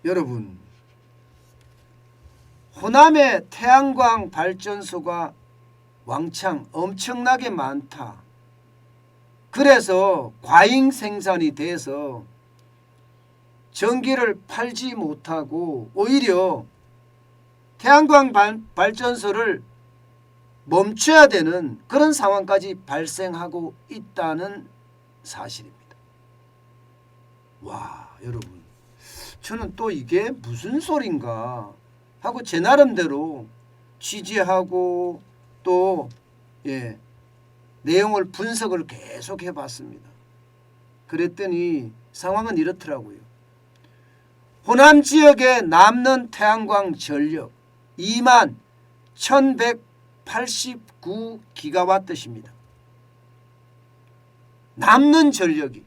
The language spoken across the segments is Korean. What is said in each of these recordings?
여러분, 호남에 태양광 발전소가 왕창 엄청나게 많다. 그래서 과잉 생산이 돼서 전기를 팔지 못하고 오히려 태양광 발전소를 멈춰야 되는 그런 상황까지 발생하고 있다는 사실입니다. 와, 여러분, 저는 또 이게 무슨 소린가 하고 제 나름대로 취재하고 또 내용을 분석을 계속 해봤습니다. 그랬더니 상황은 이렇더라고요. 호남 지역에 남는 태양광 전력 2만 1189기가와트입니다. 남는 전력이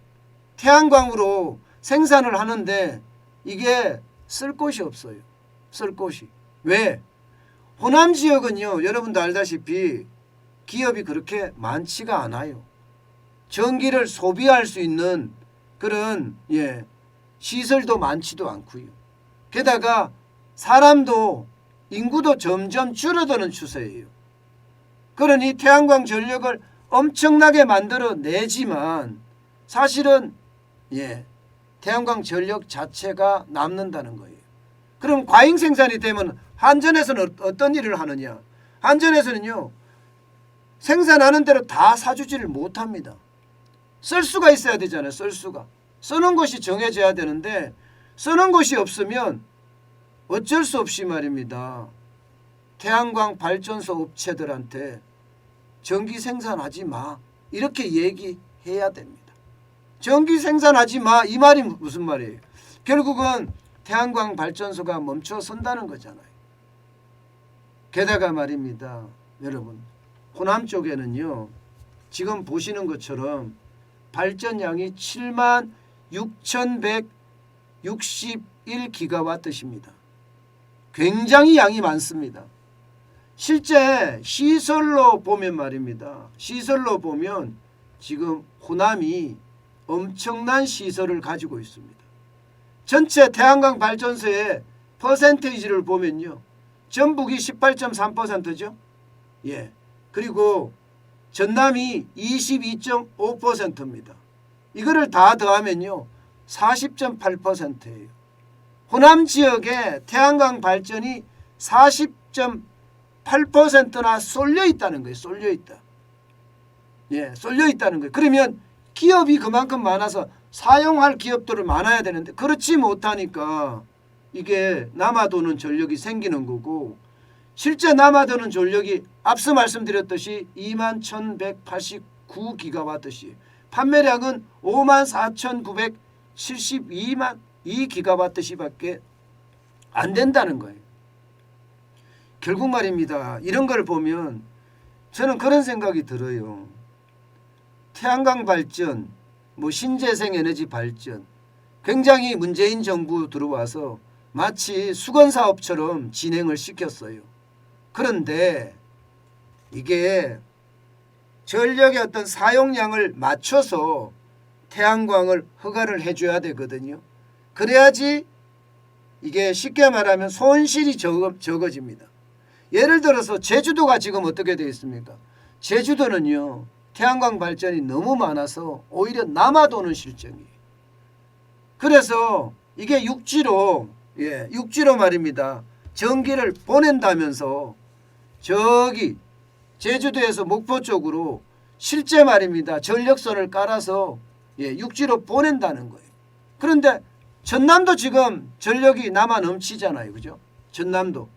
태양광으로 생산을 하는데 이게 쓸 곳이 없어요. 쓸 곳이. 왜? 호남 지역은요, 여러분도 알다시피 기업이 그렇게 많지가 않아요. 전기를 소비할 수 있는 그런 시설도 많지도 않고요. 게다가 사람도 인구도 점점 줄어드는 추세예요. 그러니 태양광 전력을 엄청나게 만들어내지만 사실은 태양광 전력 자체가 남는다는 거예요. 그럼 과잉 생산이 되면 한전에서는 어떤 일을 하느냐? 한전에서는요, 생산하는 대로 다 사주지를 못합니다. 쓸 수가 있어야 되잖아요. 쓸 수가. 쓰는 것이 정해져야 되는데 쓰는 것이 없으면 어쩔 수 없이 말입니다. 태양광 발전소 업체들한테 전기 생산하지 마. 이렇게 얘기해야 됩니다. 전기 생산하지 마. 이 말이 무슨 말이에요? 결국은 태양광 발전소가 멈춰 선다는 거잖아요. 게다가 말입니다. 여러분, 호남 쪽에는요, 지금 보시는 것처럼 발전량이 7만 6,161기가와트입니다. 굉장히 양이 많습니다. 실제 시설로 보면 말입니다. 시설로 보면 지금 호남이 엄청난 시설을 가지고 있습니다. 전체 태양광 발전소의 퍼센테이지를 보면요, 전북이 18.3%죠. 그리고 전남이 22.5%입니다. 이거를 다 더하면요 40.8%예요. 호남 지역에 태양광 발전이 40.8%나 쏠려 있다는 거예요. 쏠려 있다. 쏠려 있다는 거예요. 그러면 기업이 그만큼 많아서 사용할 기업들은 많아야 되는데 그렇지 못하니까 이게 남아도는 전력이 생기는 거고, 실제 남아도는 전력이 앞서 말씀드렸듯이 2만 1189기가와트시, 판매량은 5만 4,972만 2기가와트시밖에 안 된다는 거예요. 결국 말입니다. 이런 걸 보면 저는 그런 생각이 들어요. 태양광 발전, 신재생 에너지 발전, 굉장히 문재인 정부 들어와서 마치 수건사업처럼 진행을 시켰어요. 그런데 이게 전력의 어떤 사용량을 맞춰서 태양광을 허가를 해줘야 되거든요. 그래야지 이게 쉽게 말하면 손실이 적어집니다. 예를 들어서 제주도가 지금 어떻게 되어 있습니까? 제주도는요, 태양광 발전이 너무 많아서 오히려 남아도는 실정이에요. 그래서 이게 육지로 말입니다. 전기를 보낸다면서 저기 제주도에서 목포 쪽으로 실제 말입니다. 전력선을 깔아서 육지로 보낸다는 거예요. 그런데 전남도 지금 전력이 남아 넘치잖아요. 그죠? 전남도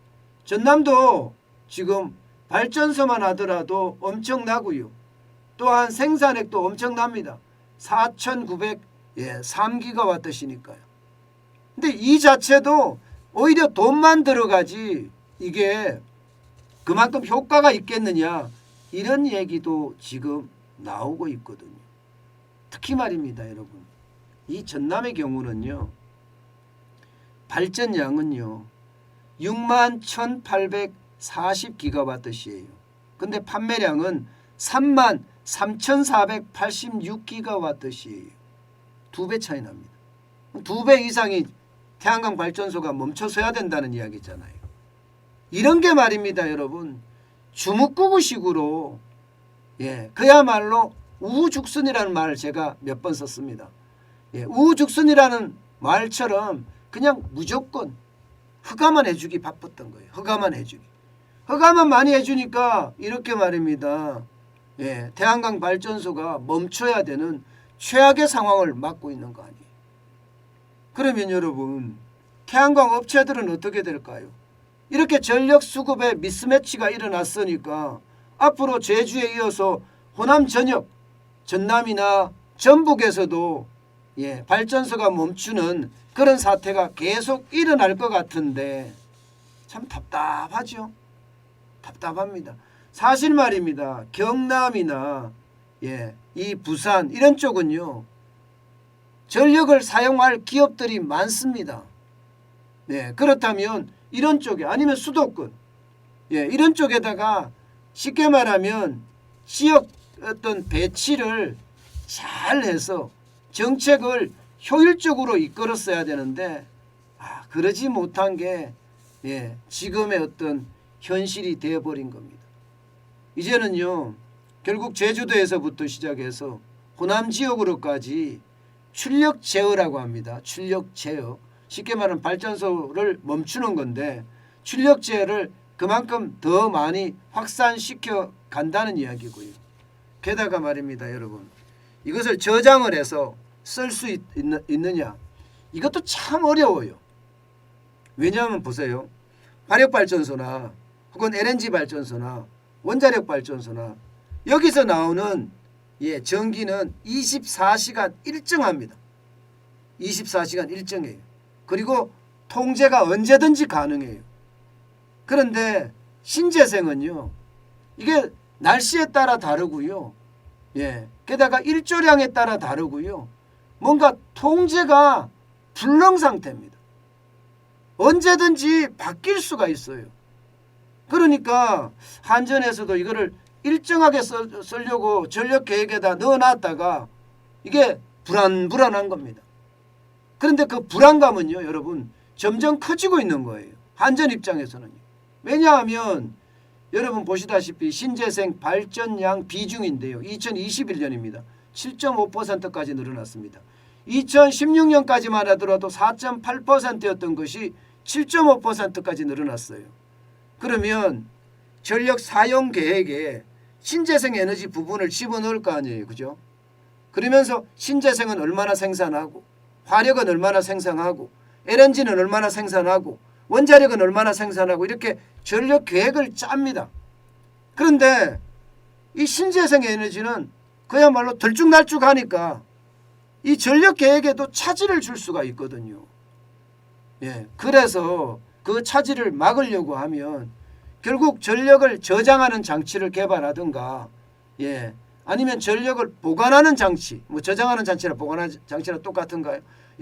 지금 발전소만 하더라도 엄청나고요. 또한 생산액도 엄청납니다. 4,903기가와트시니까요. 근데 이 자체도 오히려 돈만 들어가지 이게 그만큼 효과가 있겠느냐, 이런 얘기도 지금 나오고 있거든요. 특히 말입니다, 여러분. 이 전남의 경우는요, 발전량은요 6만 1,840기가와트시예요. 근데 판매량은 3만 3,486기가와트시예요. 2배 차이 납니다. 2배 이상이 태양광 발전소가 멈춰서야 된다는 이야기잖아요. 이런 게 말입니다, 여러분. 주먹구구식으로 그야말로 우후죽순이라는 말을 제가 몇 번 썼습니다. 우후죽순이라는 말처럼 그냥 무조건 허가만 해주기 바빴던 거예요. 허가만 해주기. 허가만 많이 해주니까 이렇게 말입니다. 태양광 발전소가 멈춰야 되는 최악의 상황을 맞고 있는 거 아니에요. 그러면 여러분, 태양광 업체들은 어떻게 될까요? 이렇게 전력 수급에 미스매치가 일어났으니까 앞으로 제주에 이어서 호남 전역, 전남이나 전북에서도 발전소가 멈추는 그런 사태가 계속 일어날 것 같은데 참 답답하죠. 답답합니다. 사실 말입니다. 경남이나 이 부산 이런 쪽은요, 전력을 사용할 기업들이 많습니다. 그렇다면 이런 쪽에 아니면 수도권 이런 쪽에다가 쉽게 말하면 지역 어떤 배치를 잘 해서 정책을 효율적으로 이끌었어야 되는데 그러지 못한 게 지금의 어떤 현실이 되어버린 겁니다. 이제는요, 결국 제주도에서부터 시작해서 호남 지역으로까지 출력 제어라고 합니다. 출력 제어. 쉽게 말하면 발전소를 멈추는 건데 출력 제어를 그만큼 더 많이 확산시켜 간다는 이야기고요. 게다가 말입니다, 여러분. 이것을 저장을 해서 쓸 수 있느냐? 이것도 참 어려워요. 왜냐하면 보세요. 화력발전소나 혹은 LNG 발전소나 원자력 발전소나 여기서 나오는 전기는 24시간 일정합니다. 24시간 일정해요. 그리고 통제가 언제든지 가능해요. 그런데 신재생은요, 이게 날씨에 따라 다르고요. 게다가 일조량에 따라 다르고요. 뭔가 통제가 불능 상태입니다. 언제든지 바뀔 수가 있어요. 그러니까 한전에서도 이거를 일정하게 쓰려고 전력 계획에다 넣어놨다가 이게 불안한 겁니다. 그런데 그 불안감은요, 여러분, 점점 커지고 있는 거예요. 한전 입장에서는요. 왜냐하면 여러분 보시다시피 신재생 발전량 비중인데요. 2021년입니다. 7.5%까지 늘어났습니다. 2016년까지만 하더라도 4.8%였던 것이 7.5%까지 늘어났어요. 그러면 전력 사용 계획에 신재생 에너지 부분을 집어넣을 거 아니에요. 그죠? 그러면서 신재생은 얼마나 생산하고 화력은 얼마나 생산하고 LNG는 얼마나 생산하고 원자력은 얼마나 생산하고 이렇게 전력 계획을 짭니다. 그런데 이 신재생 에너지는 그야말로 들쭉날쭉하니까 이 전력 계획에도 차질을 줄 수가 있거든요. 그래서 그 차질을 막으려고 하면 결국 전력을 저장하는 장치를 개발하든가 아니면 전력을 보관하는 장치, 뭐 저장하는 장치나 보관하는 장치랑 똑같은가요?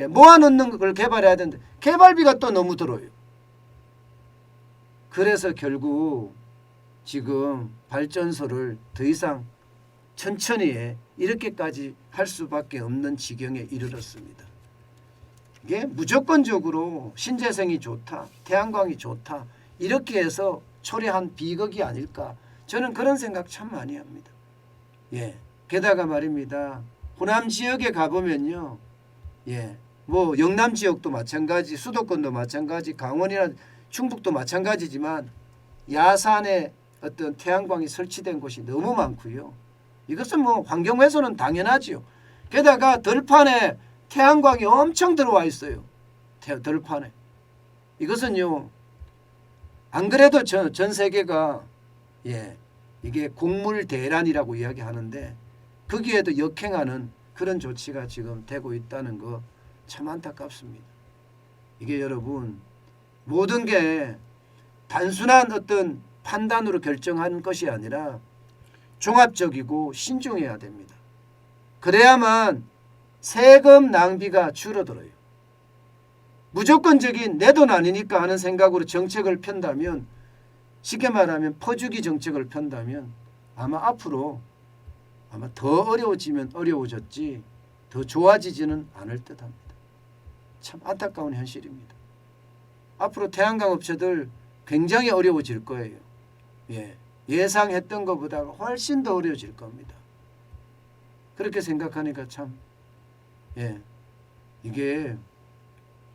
모아놓는 걸 개발해야 되는데 개발비가 또 너무 들어요. 그래서 결국 지금 발전소를 더 이상 천천히 이렇게까지 할 수밖에 없는 지경에 이르렀습니다. 이게 무조건적으로 신재생이 좋다, 태양광이 좋다 이렇게 해서 초래한 비극이 아닐까, 저는 그런 생각 참 많이 합니다. 게다가 말입니다. 호남 지역에 가보면요, 뭐 영남 지역도 마찬가지, 수도권도 마찬가지, 강원이나 충북도 마찬가지지만 야산에 어떤 태양광이 설치된 곳이 너무 많고요. 이것은 뭐 환경훼손은 당연하지요. 게다가 들판에 태양광이 엄청 들어와 있어요. 들판에. 이것은요, 안 그래도 전 세계가 이게 곡물 대란이라고 이야기하는데 거기에도 역행하는 그런 조치가 지금 되고 있다는 거 참 안타깝습니다. 이게 여러분 모든 게 단순한 어떤 판단으로 결정한 것이 아니라 종합적이고 신중해야 됩니다. 그래야만 세금 낭비가 줄어들어요. 무조건적인 내 돈 아니니까 하는 생각으로 정책을 편다면, 쉽게 말하면 퍼주기 정책을 편다면 아마 앞으로 더 어려워지면 어려워졌지 더 좋아지지는 않을 듯합니다. 참 안타까운 현실입니다. 앞으로 태양광 업체들 굉장히 어려워질 거예요. 예, 예상했던 것보다 훨씬 더 어려워질 겁니다. 그렇게 생각하니까 참, 예, 이게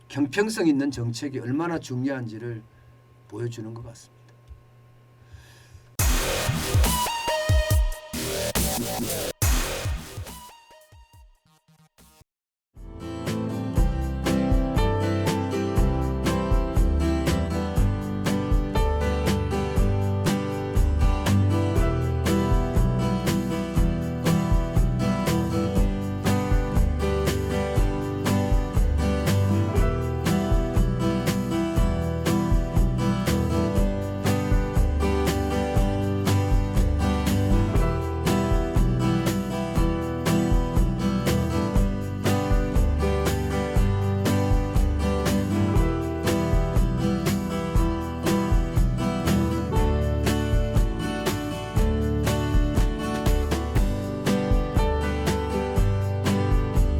경평성 있는 정책이 얼마나 중요한지를 보여주는 것 같습니다.